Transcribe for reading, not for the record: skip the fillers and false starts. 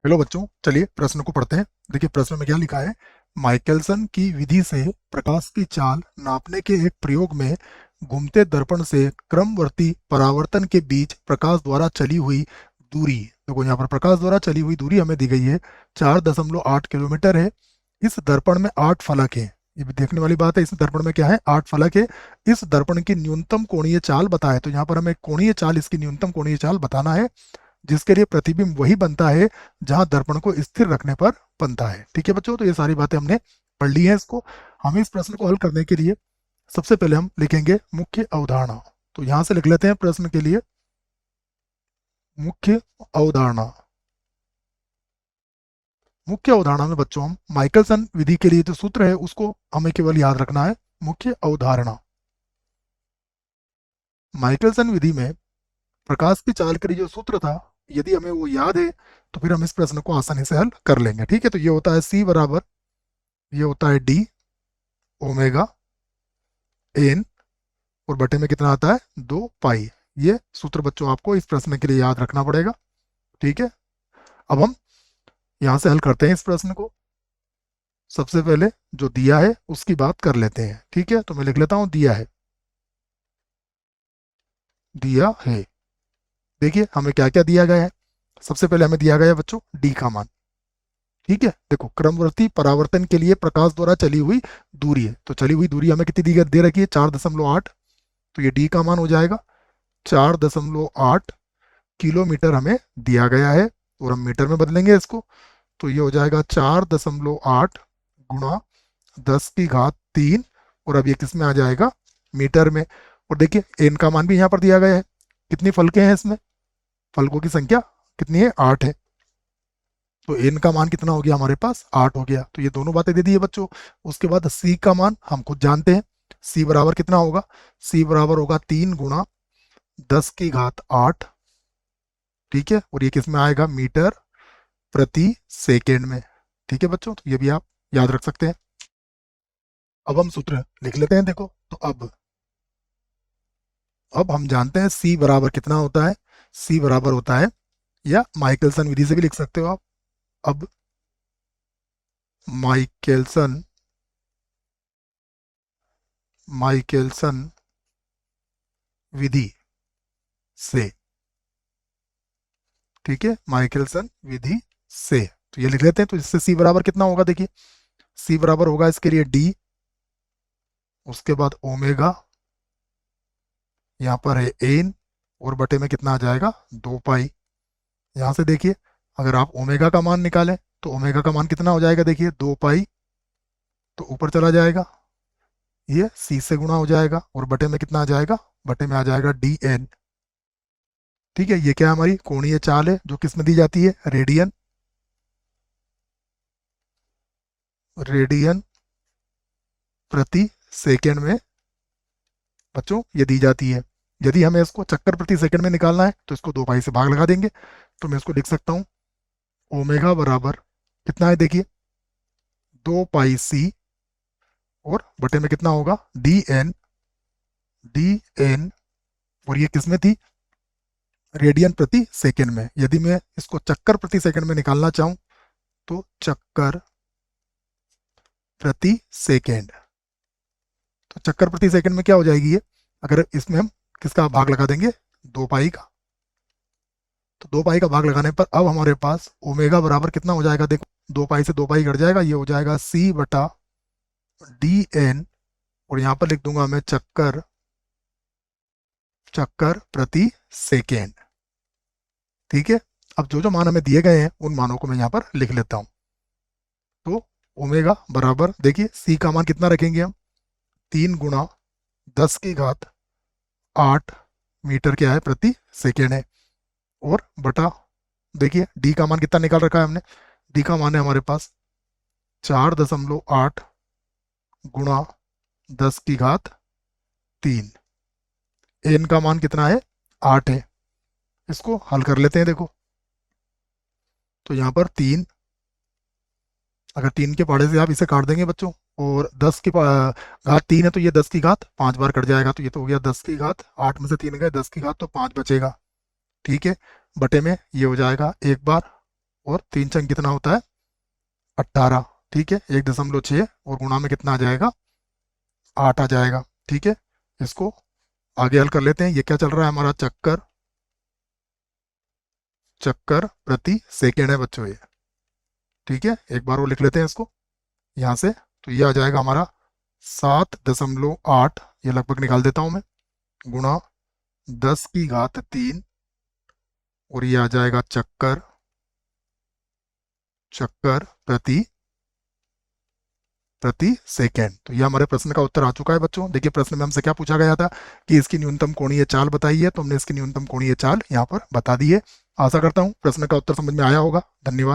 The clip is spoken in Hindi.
हेलो बच्चों, चलिए प्रश्न को पढ़ते हैं। देखिए प्रश्न में क्या लिखा है। माइकलसन की विधि से प्रकाश की चाल नापने के एक प्रयोग में घूमते दर्पण से क्रमवर्ती परावर्तन के बीच प्रकाश द्वारा चली हुई दूरी, देखो यहाँ पर प्रकाश द्वारा चली हुई दूरी हमें दी गई है 4.8 किलोमीटर है। इस दर्पण में 8 फलक है। ये भी देखने वाली बात है, इस दर्पण में क्या है, 8 फलक है। इस दर्पण की न्यूनतम कोणीय चाल बताए, तो यहाँ पर हमें कोणीय चाल, इसकी न्यूनतम कोणीय चाल बताना है, जिसके लिए प्रतिबिंब वही बनता है जहां दर्पण को स्थिर रखने पर बनता है। ठीक है बच्चों, तो ये सारी बातें हमने पढ़ ली है। इसको हमें इस प्रश्न को हल करने के लिए सबसे पहले हम लिखेंगे मुख्य अवधारणा। तो यहां से लिख लेते हैं प्रश्न के लिए मुख्य अवधारणा। मुख्य अवधारणा में बच्चों हम माइकलसन विधि के लिए जो सूत्र है उसको हमें केवल याद रखना है। मुख्य अवधारणा, माइकलसन विधि में प्रकाश की चाल के लिए जो सूत्र था, यदि हमें वो याद है तो फिर हम इस प्रश्न को आसानी से हल कर लेंगे। ठीक है, तो ये होता है C बराबर, ये होता है D ओमेगा एन, और बटे में कितना आता है 2 पाई। ये सूत्र बच्चों आपको इस प्रश्न के लिए याद रखना पड़ेगा। ठीक है, अब हम यहां से हल करते हैं इस प्रश्न को। सबसे पहले जो दिया है उसकी बात कर लेते हैं। ठीक है, तो मैं लिख लेता हूं दिया है। दिया है, देखिए हमें क्या क्या दिया गया है। सबसे पहले हमें दिया गया है बच्चों डी का मान। ठीक है, देखो क्रमवर्ती परावर्तन के लिए प्रकाश द्वारा चली हुई दूरी है, तो चली हुई दूरी हमें कितनी दे रखी है 4.8, तो ये डी का मान हो जाएगा 4.8 किलोमीटर हमें दिया गया है, और हम मीटर में बदलेंगे इसको, तो ये हो जाएगा 4.8 गुणा 10 की घात 3, और अब ये किस में आ जाएगा मीटर में। और देखिए एन का मान भी यहाँ पर दिया गया है। कितनी फलकें हैं इसमें, फलकों की संख्या कितनी है 8 है, तो एन का मान कितना हो गया हमारे पास 8 हो गया। तो ये दोनों बातें दे दी है बच्चों। उसके बाद सी का मान हम खुद जानते हैं। सी बराबर कितना होगा, सी बराबर होगा 3 गुणा 10 की घात 8। ठीक है, और ये किस में आएगा मीटर प्रति सेकेंड में। ठीक है बच्चों, तो ये भी आप याद रख सकते हैं। अब हम सूत्र लिख लेते हैं। देखो तो अब हम जानते हैं सी बराबर कितना होता है। सी बराबर होता है, या माइकलसन विधि से भी लिख सकते हो आप। अब माइकलसन माइकलसन विधि से, ठीक है, माइकलसन विधि से, तो ये लिख लेते हैं। तो इससे सी बराबर कितना होगा, देखिए सी बराबर होगा इसके लिए डी, उसके बाद ओमेगा, यहाँ पर है एन, और बटे में कितना आ जाएगा 2 पाई। यहाँ से देखिए अगर आप ओमेगा का मान निकालें तो ओमेगा का मान कितना हो जाएगा, देखिए 2 पाई, तो ऊपर चला जाएगा, ये सी से गुणा हो जाएगा, और बटे में कितना आ जाएगा, बटे में आ जाएगा डी एन। ठीक है, ये क्या हमारी कोणीय चाल है जो किस में दी जाती है, रेडियन, रेडियन प्रति सेकेंड में बच्चों ये दी जाती है। यदि हमें इसको चक्कर प्रति सेकंड में निकालना है तो इसको 2 पाई से भाग लगा देंगे, तो मैं इसको लिख सकता हूँ ओमेगा बराबर कितना है, देखिए 2 पाई C, और बटे में कितना होगा डी एन, और ये किस में थी, रेडियन प्रति सेकंड में। यदि मैं इसको चक्कर प्रति सेकंड में निकालना चाहूं तो चक्कर प्रति सेकंड, तो चक्कर प्रति सेकंड में क्या हो जाएगी ये, अगर इसमें हम किसका भाग लगा देंगे 2 पाई का, तो 2 पाई का भाग लगाने पर अब हमारे पास ओमेगा बराबर कितना हो जाएगा, देखो 2 पाई से 2 पाई कट जाएगा, ये हो जाएगा C बटा डी एन, और यहाँ पर लिख दूंगा मैं चक्कर चक्कर प्रति सेकेंड। ठीक है, अब जो जो मान हमें दिए गए हैं उन मानों को मैं यहाँ पर लिख लेता हूँ। तो ओमेगा बराबर, देखिए C का मान कितना रखेंगे हम, 3 गुणा 10 की घात 8 मीटर क्या है प्रति सेकेंड है, और बटा देखिए डी का मान कितना निकाल रखा है हमने, डी का मान है हमारे पास 4.8 गुणा 10 की घात 3। एन का मान कितना है 8 है। इसको हल कर लेते हैं। देखो तो यहाँ पर 3, अगर 3 के पहाड़े से आप इसे काट देंगे बच्चों, और 10 की घात 3 है तो ये 10 की घात 5 बार कट जाएगा, तो ये तो हो गया 10 की घात 8 में से 3 गए, 10 की घात तो 5 बचेगा। ठीक है, बटे में ये हो जाएगा 1 बार, और 3 छंग कितना होता है 18, ठीक है, 1.6 और गुणा में कितना आ जाएगा 8 आ जाएगा, ठीक है। इसको आगे हल कर लेते हैं। ये क्या चल रहा है हमारा चक्कर, चक्कर प्रति सेकेंड है बच्चों ये, ठीक है। एक बार वो लिख लेते हैं इसको यहाँ से, तो ये आ जाएगा हमारा 7.8, ये लगभग निकाल देता हूँ मैं, गुणा 10⁻³ और ये आ जाएगा चक्कर, चक्कर प्रति सेकेंड। तो ये हमारे प्रश्न का उत्तर आ चुका है बच्चों। देखिए प्रश्न में हमसे क्या पूछा गया था कि इसकी न्यूनतम कोणीय चाल बताइए, तो हमने इसकी न्यूनतम कोणीय चाल यहाँ पर बता दी है। आशा करता हूँ प्रश्न का उत्तर समझ में आया होगा। धन्यवाद।